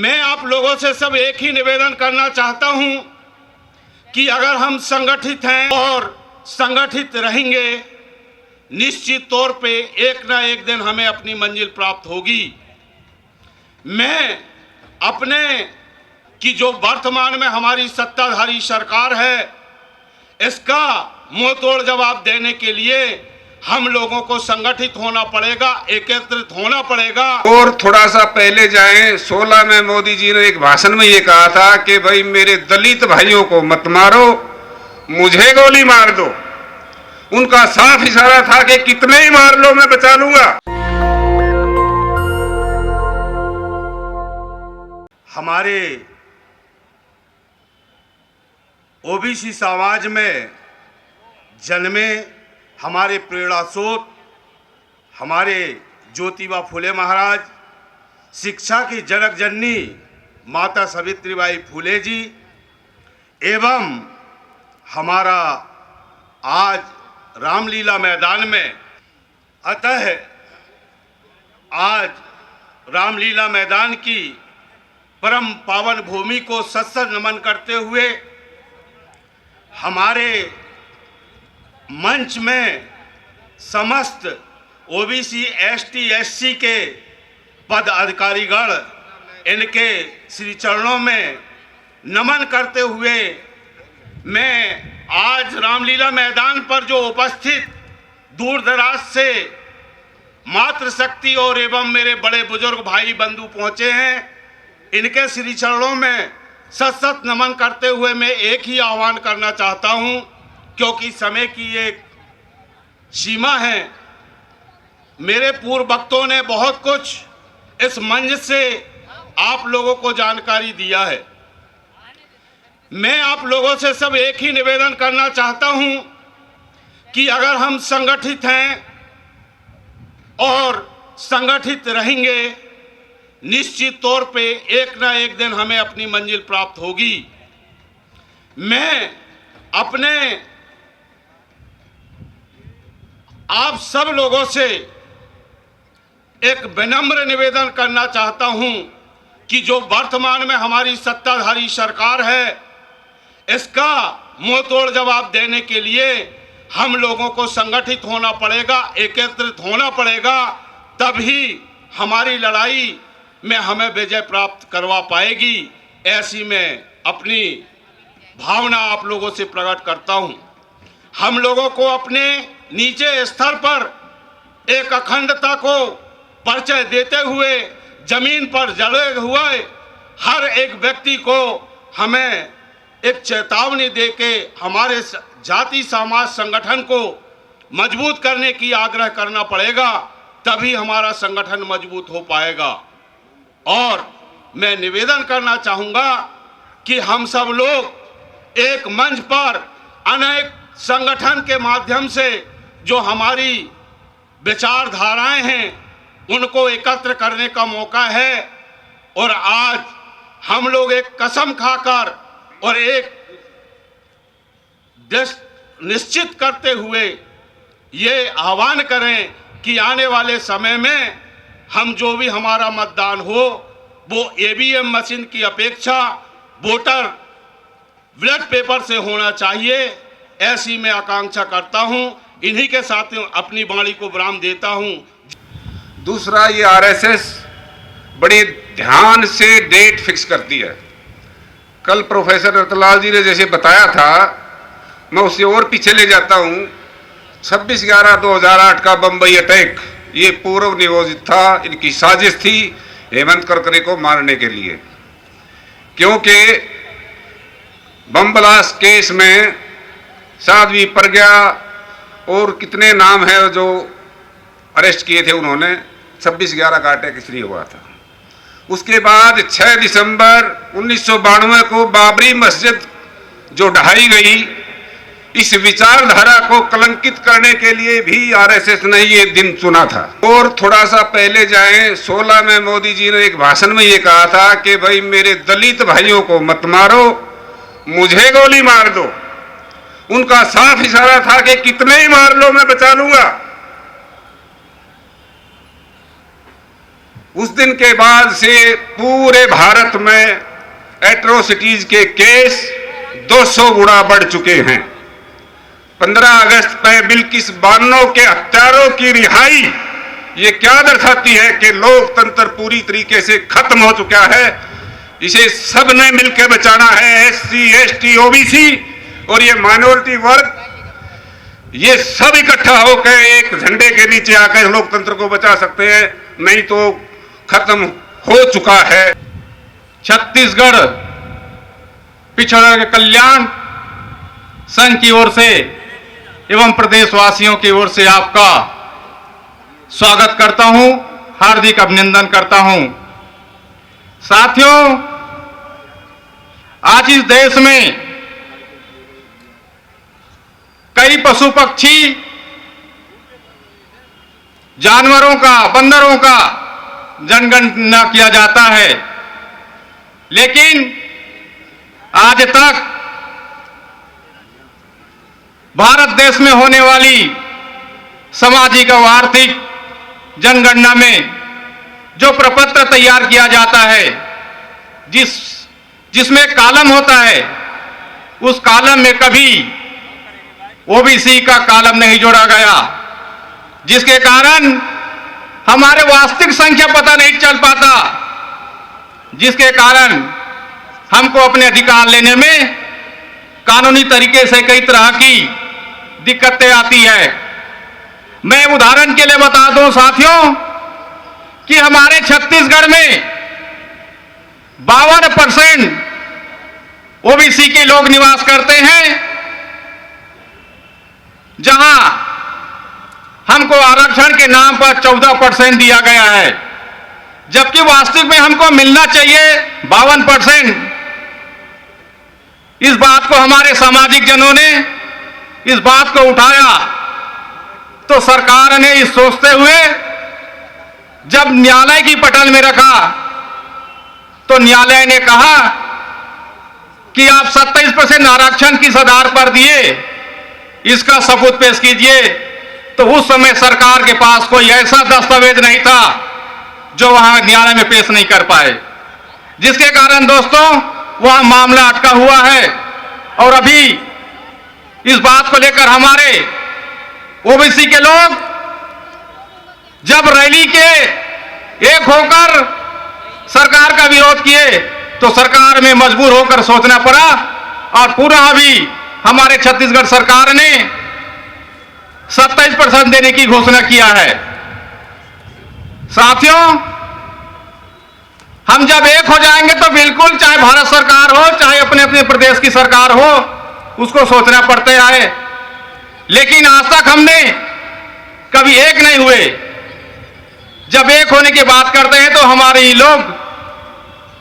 मैं आप लोगों से सब एक ही निवेदन करना चाहता हूं कि अगर हम संगठित हैं और संगठित रहेंगे, निश्चित तौर पे एक ना एक दिन हमें अपनी मंजिल प्राप्त होगी। मैं अपने कि जो वर्तमान में हमारी सत्ताधारी सरकार है, इसका मुंह तोड़ जवाब देने के लिए हम लोगों को संगठित होना पड़ेगा, एकत्रित होना पड़ेगा। और थोड़ा सा पहले जाएं, 16 में मोदी जी ने एक भाषण में ये कहा था कि भाई मेरे दलित भाइयों को मत मारो, मुझे गोली मार दो। उनका साफ इशारा था कि कितने ही मार लो, मैं बचा लूंगा। हमारे ओबीसी समाज में जन्मे हमारे प्रेरणा स्रोत हमारे ज्योतिबा फुले महाराज, शिक्षा की जनक जननी माता सावित्रीबाई फुले जी एवं हमारा आज रामलीला मैदान में, अतः आज रामलीला मैदान की परम पावन भूमि को सत्सर नमन करते हुए हमारे मंच में समस्त ओबीसी एसटी एससी के पद अधिकारीगण इनके श्री चरणों में नमन करते हुए मैं आज रामलीला मैदान पर जो उपस्थित दूर दराज से मातृशक्ति और एवं मेरे बड़े बुजुर्ग भाई बंधु पहुंचे हैं, इनके श्री चरणों में सत नमन करते हुए मैं एक ही आह्वान करना चाहता हूं, क्योंकि समय की एक सीमा है। मेरे पूर्व वक्तों ने बहुत कुछ इस मंच से आप लोगों को जानकारी दिया है। मैं आप लोगों से सब एक ही निवेदन करना चाहता हूं कि अगर हम संगठित हैं और संगठित रहेंगे, निश्चित तौर पे एक ना एक दिन हमें अपनी मंजिल प्राप्त होगी। मैं अपने आप सब लोगों से एक विनम्र निवेदन करना चाहता हूं कि जो वर्तमान में हमारी सत्ताधारी सरकार है, इसका मुंह तोड़ जवाब देने के लिए हम लोगों को संगठित होना पड़ेगा, एकत्रित होना पड़ेगा, तभी हमारी लड़ाई में हमें विजय प्राप्त करवा पाएगी। ऐसी मैं अपनी भावना आप लोगों से प्रकट करता हूं। हम लोगों को अपने नीचे स्तर पर एक अखंडता को परिचय देते हुए जमीन पर जड़े हुए हर एक व्यक्ति को हमें एक चेतावनी देके हमारे जाति समाज संगठन को मजबूत करने की आग्रह करना पड़ेगा, तभी हमारा संगठन मजबूत हो पाएगा। और मैं निवेदन करना चाहूँगा कि हम सब लोग एक मंच पर अनेक संगठन के माध्यम से जो हमारी विचारधाराएं हैं उनको एकत्र करने का मौका है। और आज हम लोग एक कसम खाकर और एक निश्चित करते हुए ये आह्वान करें कि आने वाले समय में हम जो भी हमारा मतदान हो वो ईवीएम मशीन की अपेक्षा वोटर बैलेट पेपर से होना चाहिए, ऐसी मैं आकांक्षा करता हूं। इन्हीं के साथ अपनी वाणी को विराम देता हूं। दूसरा, ये आरएसएस बड़े ध्यान से डेट फिक्स करती है। कल प्रोफेसर रतनलाल जी ने जैसे बताया था, मैं उससे और पीछे ले जाता हूं। 26/11/2008 का बम्बई अटैक ये पूर्व नियोजित था, इनकी साजिश थी हेमंत करकरे को मारने के लिए, क्योंकि बम ब्लास्ट केस में साध्वी प्रज्ञा और कितने नाम है जो अरेस्ट किए थे उन्होंने। 26/11 का अटैक इसलिए हुआ था। उसके बाद 6 दिसंबर 1992 को बाबरी मस्जिद जो ढहाई गई, इस विचारधारा को कलंकित करने के लिए भी आरएसएस ने ये दिन चुना था। और थोड़ा सा पहले जाएं, 16 में मोदी जी ने एक भाषण में ये कहा था कि भाई मेरे दलित भाइयों को मत मारो, मुझे गोली मार दो। उनका साफ इशारा था कि कितने ही मार लो, मैं बचा लूंगा। उस दिन के बाद से पूरे भारत में एट्रोसिटीज के केस 200 गुना बढ़ चुके हैं। 15 अगस्त में बिल्किस बानो के हत्यारों की रिहाई ये क्या दर्शाती है कि लोकतंत्र पूरी तरीके से खत्म हो चुका है। इसे सब ने मिलकर बचाना है। एससी, एसटी, ओबीसी और ये माइनॉरिटी वर्ग, ये सब इकट्ठा होकर एक झंडे के नीचे आकर लोकतंत्र को बचा सकते हैं, नहीं तो खत्म हो चुका है। छत्तीसगढ़ पिछड़ा के कल्याण संघ की ओर से एवं प्रदेशवासियों की ओर से आपका स्वागत करता हूं, हार्दिक अभिनंदन करता हूं। साथियों, आज इस देश में कई पशु पक्षी, जानवरों का, बंदरों का जनगणना किया जाता है, लेकिन आज तक भारत देश में होने वाली सामाजिक और आर्थिक जनगणना में जो प्रपत्र तैयार किया जाता है, जिसमें कॉलम होता है, उस कॉलम में कभी ओबीसी का कॉलम नहीं जोड़ा गया, जिसके कारण हमारे वास्तविक संख्या पता नहीं चल पाता, जिसके कारण हमको अपने अधिकार लेने में कानूनी तरीके से कई तरह की दिक्कतें आती है। मैं उदाहरण के लिए बता दूं साथियों कि हमारे छत्तीसगढ़ में 52% ओबीसी के लोग निवास करते हैं, जहां हमको आरक्षण के नाम पर 14% दिया गया है, जबकि वास्तविक में हमको मिलना चाहिए 52%। इस बात को हमारे सामाजिक जनों ने इस बात को उठाया तो सरकार ने इस सोचते हुए जब न्यायालय की पटल में रखा तो न्यायालय ने कहा कि आप 27% आरक्षण किस आधार पर दिए, इसका सबूत पेश कीजिए। तो उस समय सरकार के पास कोई ऐसा दस्तावेज नहीं था जो वहां न्यायालय में पेश नहीं कर पाए, जिसके कारण दोस्तों वहां मामला अटका हुआ है। और अभी इस बात को लेकर हमारे ओबीसी के लोग जब रैली के एक होकर सरकार का विरोध किए तो सरकार में मजबूर होकर सोचना पड़ा, और पूरा अभी हमारे छत्तीसगढ़ सरकार ने 27% देने की घोषणा किया है। साथियों, हम जब एक हो जाएंगे तो बिल्कुल, चाहे भारत सरकार हो, चाहे अपने अपने प्रदेश की सरकार हो, उसको सोचना पड़ते है। लेकिन आज तक हमने कभी एक नहीं हुए। जब एक होने की बात करते हैं तो हमारे ही लोग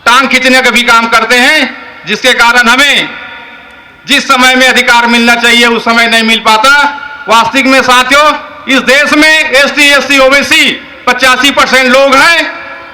टांग खींचने का भी काम करते हैं, जिसके कारण हमें जिस समय में अधिकार मिलना चाहिए उस समय नहीं मिल पाता। वास्तविक में साथियों, इस देश में एसटी, एससी, ओबीसी 85% लोग हैं।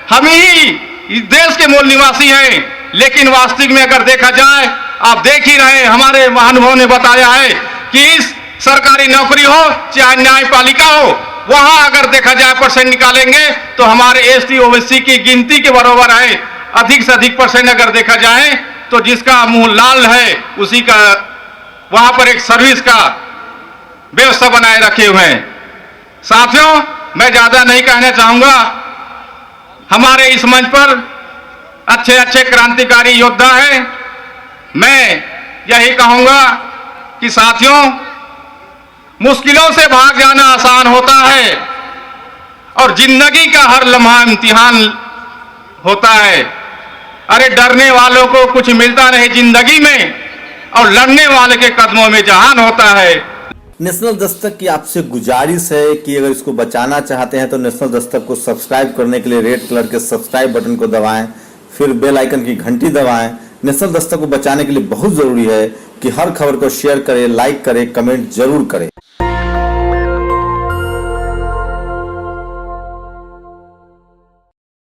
हम ही इस देश के मूल निवासी हैं, लेकिन वास्तविक में अगर देखा जाए, आप देख ही रहे, हमारे महानुभाव ने बताया है कि इस सरकारी नौकरी हो चाहे न्यायपालिका हो, वहां अगर देखा जाए परसेंट निकालेंगे तो हमारे एसटी, ओबीसी की गिनती के बराबर है। अधिक से अधिक परसेंट अगर देखा जाए तो जिसका मुंह लाल है उसी का वहां पर एक सर्विस का व्यवस्था बनाए रखे हुए हैं। साथियों, मैं ज्यादा नहीं कहना चाहूंगा। हमारे इस मंच पर अच्छे अच्छे क्रांतिकारी योद्धा हैं। मैं यही कहूंगा कि साथियों, मुश्किलों से भाग जाना आसान होता है और जिंदगी का हर लम्हा इम्तिहान होता है। अरे डरने वालों को कुछ मिलता नहीं जिंदगी में, और लड़ने वाले के कदमों में जहान होता है। नेशनल दस्तक की आपसे गुजारिश है कि अगर इसको बचाना चाहते हैं तो नेशनल दस्तक को सब्सक्राइब करने के लिए रेड कलर के सब्सक्राइब बटन को दबाएं, फिर बेल आइकन की घंटी दबाएं। नेशनल दस्तक को बचाने के लिए बहुत जरूरी है कि हर खबर को शेयर करें, लाइक करें, कमेंट जरूर करें।